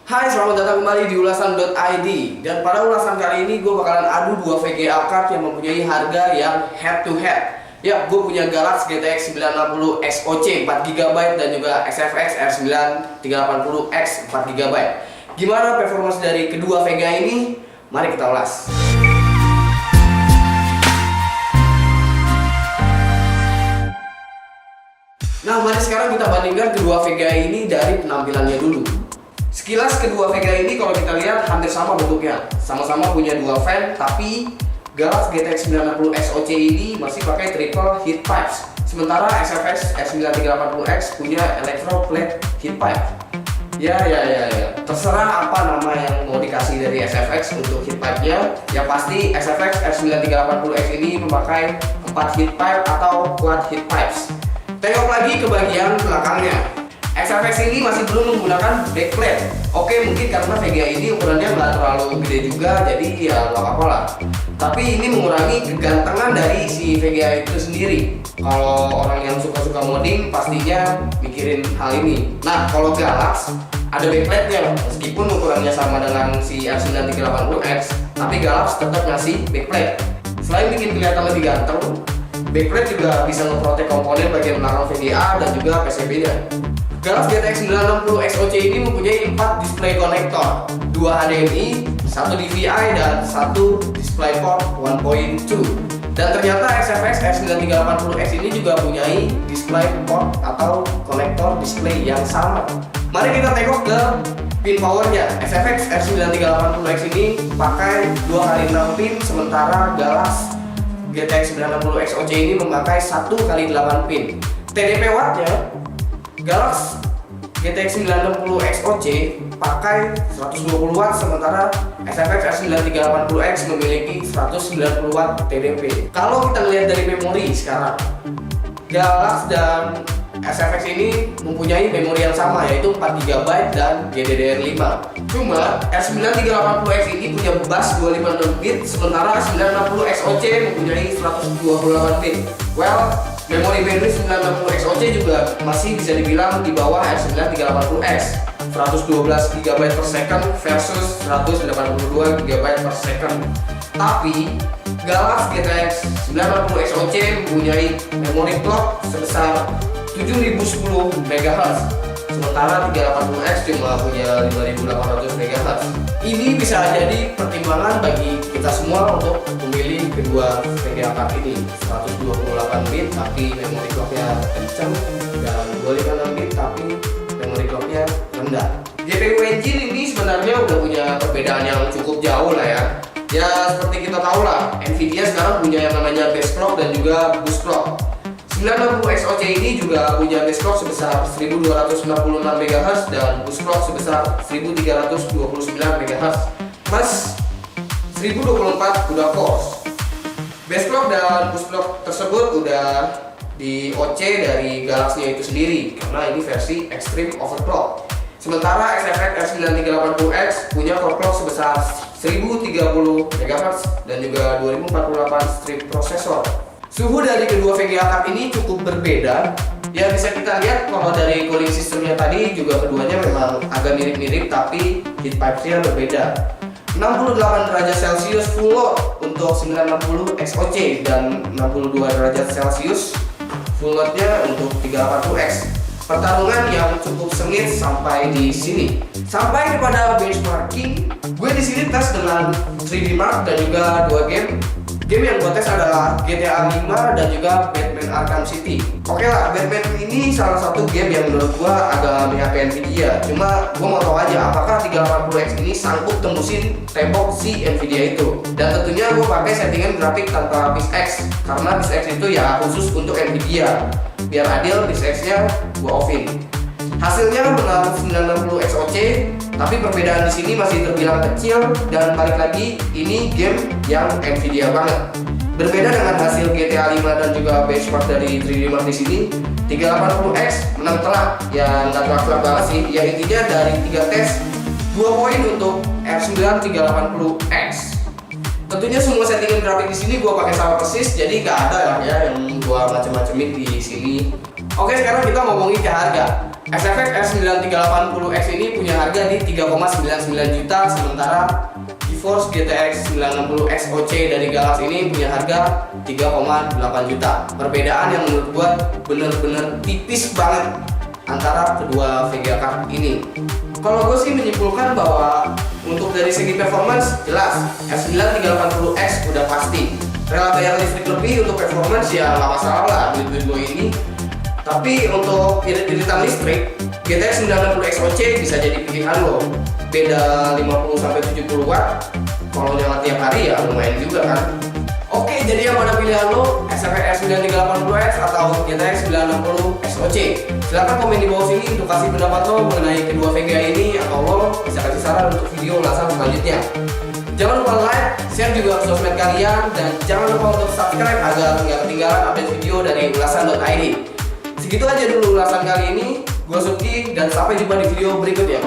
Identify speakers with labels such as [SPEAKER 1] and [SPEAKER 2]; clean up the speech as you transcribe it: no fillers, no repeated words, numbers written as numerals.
[SPEAKER 1] Hai, selamat datang kembali di ulasan.id. Dan pada ulasan kali ini gue bakalan adu dua VGA card yang mempunyai harga yang head to head. Ya, gue punya Galaxy GTX 960 SoC 4GB dan juga XFX R9 380X 4GB. Gimana performance dari kedua VGA ini? Mari kita ulas. Nah, mari sekarang kita bandingkan kedua VGA ini dari penampilannya dulu. Sekilas kedua VGA ini kalau kita lihat hampir sama bentuknya. Sama-sama punya dua fan, tapi Galaxy GTX 960 SoC ini masih pakai triple heat pipes. Sementara XFX R9 380X punya electro plate heat pipe. Ya. Terserah apa nama yang mau dikasih dari SFX untuk heat pipe-nya. Yang pasti SFX R9 380X ini memakai 4 heat pipe atau quad heat pipes. Tengok lagi ke bagian belakangnya. XFX ini masih belum menggunakan backplate. Oke, mungkin karena VGA ini ukurannya nggak terlalu gede juga, jadi ya nggak apa-apa lah. Tapi ini mengurangi kegantengan dari si VGA itu sendiri. Kalau orang yang suka-suka modding pastinya mikirin hal ini. Nah, kalau Galaxy ada backplate-nya, meskipun ukurannya sama dengan si R9 380X, tapi Galaxy tetap ngasih backplate. Selain bikin kelihatan lebih ganteng, backplate juga bisa memprotek komponen bagian belakang VGA dan juga PCB-nya. Galaxy GTX 960 SoC ini mempunyai 4 display konektor, 2 HDMI, 1 DVI, dan 1 DisplayPort 1.2. Dan ternyata XFX R9 380X ini juga mempunyai DisplayPort atau konektor display yang sama. Mari kita tengok ke pin powernya. XFX R9 380X ini pakai 2x6 pin, sementara Galaxy GTX 960 SoC ini memakai 1x8 pin. TDP wattnya Galaxy GTX 960 SoC pakai 120 watt, sementara XFX R9 380X memiliki 190 watt TDP. Kalau kita lihat dari memori sekarang, Galaxy dan XFX ini mempunyai memori yang sama, yaitu 4GB dan GDDR5. Cuma R9 380X ini punya bus 256 bit, sementara 960 SoC mempunyai 128 bit. Well, memori bandwidth 960 SoC juga masih bisa dibilang di bawah R9 380X, 112GB per second versus 182GB per second. Tapi Galaxy GTX 960 SoC mempunyai memori clock sebesar 7010 MHz, sementara 380X cuma punya 5800 MHz. Ini bisa jadi pertimbangan bagi kita semua untuk memilih kedua VGA card ini. 128 bit tapi memori clocknya kencang, dan 256 bit tapi memori clocknya rendah. GPU engine ini sebenarnya udah punya perbedaan yang cukup jauh lah ya. Ya seperti kita tahu lah, Nvidia sekarang punya yang namanya base clock dan juga boost clock. 960 SoC ini juga punya base clock sebesar 1266 MHz dan boost clock sebesar 1329 MHz plus 1024 CUDA cores. Base clock dan boost clock tersebut udah di OC dari Galaxy-nya itu sendiri karena ini versi extreme overclock. Sementara XFX R9 380X punya core clock sebesar 1030 MHz dan juga 2048 strip processor. Suhu dari kedua VGA card ini cukup berbeda. Ya bisa kita lihat kalau dari cooling systemnya tadi juga keduanya memang agak mirip-mirip, tapi heat pipes-nya berbeda. 68 derajat Celcius full load untuk 960 SoC dan 62 derajat Celcius full load-nya untuk 380X. Pertarungan yang cukup sengit sampai di sini. Sampai kepada benchmarking, gue di sini tes dengan 3D Mark dan juga dua game. Game yang gue tes adalah GTA 5 dan juga Batman Arkham City. Oke lah, Batman ini salah satu game yang menurut gue agak menghasilkan Nvidia. Cuma gue mau tahu aja apakah 380X ini sanggup tembusin tembok si Nvidia itu. Dan tentunya gue pakai settingan grafik tanpa BISX, karena BISX itu ya khusus untuk Nvidia. Biar adil, BISX-nya gue offin. Hasilnya menang 960 SoC, tapi perbedaan di sini masih terbilang kecil, dan balik lagi ini game yang Nvidia banget. Berbeda dengan hasil GTA 5 dan juga benchmark dari 3D Mark di sini, 380X menang telak. Ya nggak telak-telak banget sih. Ya intinya dari 3 tes 2 poin untuk R9 380X. Tentunya semua settingan grafik di sini gua pakai sama persis, jadi nggak ada lah ya yang gua macem-macemin di sini. Oke, sekarang kita ngomongin ke harga. SFX S9380X ini punya harga di 3,99 juta, sementara GeForce GTX 960 XOC dari Galaxy ini punya harga 3,8 juta. Perbedaan yang menurut gua bener-bener tipis banget antara kedua Vega card ini. Kalau gue sih menyimpulkan bahwa untuk dari segi performance jelas S9380X udah pasti. Rela bayar listrik lebih untuk performance ya nggak masalah lah duit gue ini. Tapi untuk irit-iritan listrik, GTX 960 XOC bisa jadi pilihan lo. Beda 50-70 watt. Kalau nyala tiap hari ya lumayan juga kan. Oke, jadi yang mana pilihan lo? SFX 9380X atau GTX 960 XOC? Silahkan komen di bawah sini untuk kasih pendapat lo mengenai kedua Vega ini, atau lo bisa kasih saran untuk video ulasan selanjutnya. Jangan lupa like, share juga ke sosmed kalian, dan jangan lupa untuk subscribe agar nggak ketinggalan update video dari ulasan.id. Segitu aja dulu ulasan kali ini. Gue Suki dan sampai jumpa di video berikutnya.